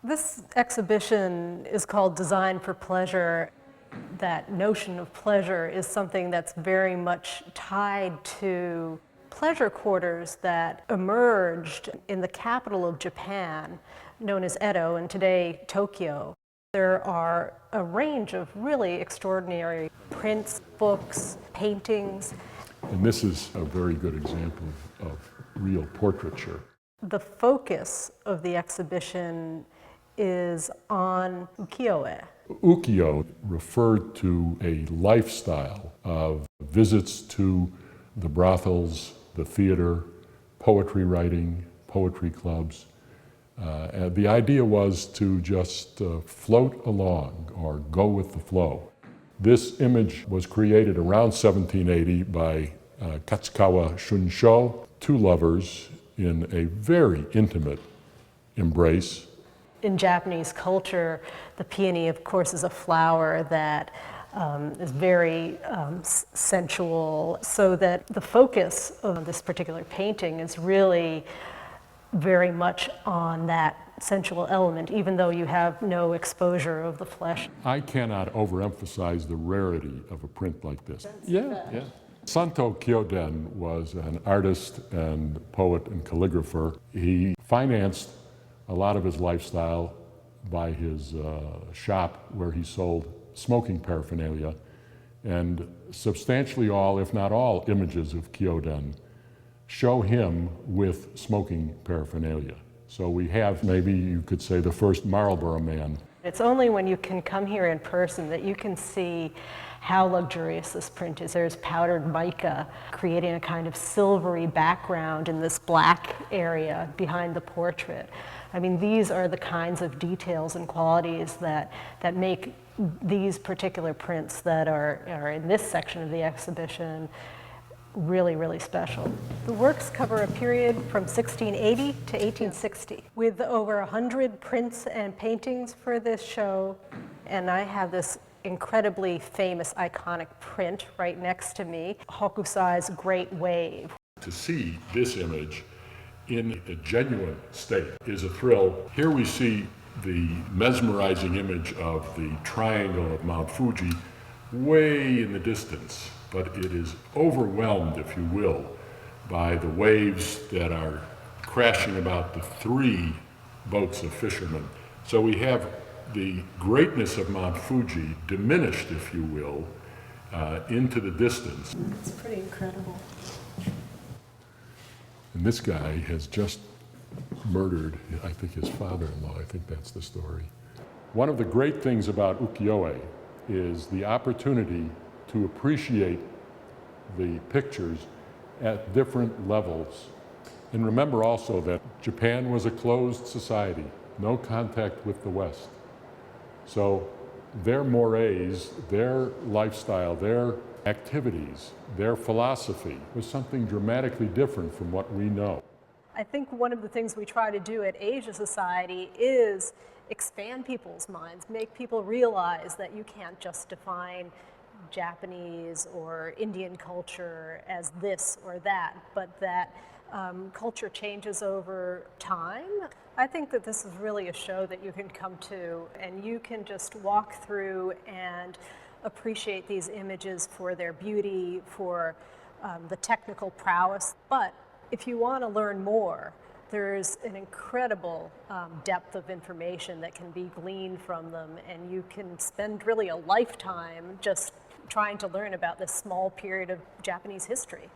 This exhibition is called Design for Pleasure. That notion of pleasure is something that's very much tied to pleasure quarters that emerged in the capital of Japan, known as Edo, and today Tokyo. There are a range of really extraordinary prints, books, paintings. And this is a very good example of real portraiture. The focus of the exhibition is on ukiyo-e. Ukiyo referred to a lifestyle of visits to the brothels, the theater, poetry writing, poetry clubs. And the idea was to just float along or go with the flow. This image was created around 1780 by Katsukawa Shunsho, two lovers in a very intimate embrace. In Japanese culture, the peony, of course, is a flower that is very sensual, so that the focus of this particular painting is really very much on that sensual element, even though you have no exposure of the flesh. I cannot overemphasize the rarity of a print like this. Yeah. Santo Kyoden was an artist and poet and calligrapher. He financed a lot of his lifestyle by his shop where he sold smoking paraphernalia, and substantially all, if not all, images of Kyoden show him with smoking paraphernalia. So we have, maybe you could say, the first Marlboro man. It's only when you can come here in person that you can see how luxurious this print is. There's powdered mica creating a kind of silvery background in this black area behind the portrait. I mean, these are the kinds of details and qualities that make these particular prints that are in this section of the exhibition really, really special. The works cover a period from 1680 to 1860 with over 100 prints and paintings for this show. And I have this incredibly famous, iconic print right next to me, Hokusai's Great Wave. To see this image in a genuine state is a thrill. Here we see the mesmerizing image of the triangle of Mount Fuji way in the distance, but it is overwhelmed, if you will, by the waves that are crashing about the three boats of fishermen. So we have the greatness of Mount Fuji diminished, if you will, into the distance. It's pretty incredible. And this guy has just murdered, I think, his father-in-law. I think that's the story. One of the great things about ukiyo-e is the opportunity to appreciate the pictures at different levels. And remember also that Japan was a closed society, no contact with the West. So their mores, their lifestyle, their activities, their philosophy was something dramatically different from what we know. I think one of the things we try to do at Asia Society is expand people's minds, make people realize that you can't just define Japanese or Indian culture as this or that, but that culture changes over time. I think that this is really a show that you can come to and you can just walk through and appreciate these images for their beauty, for the technical prowess. But if you want to learn more, there's an incredible depth of information that can be gleaned from them, and you can spend really a lifetime just trying to learn about this small period of Japanese history.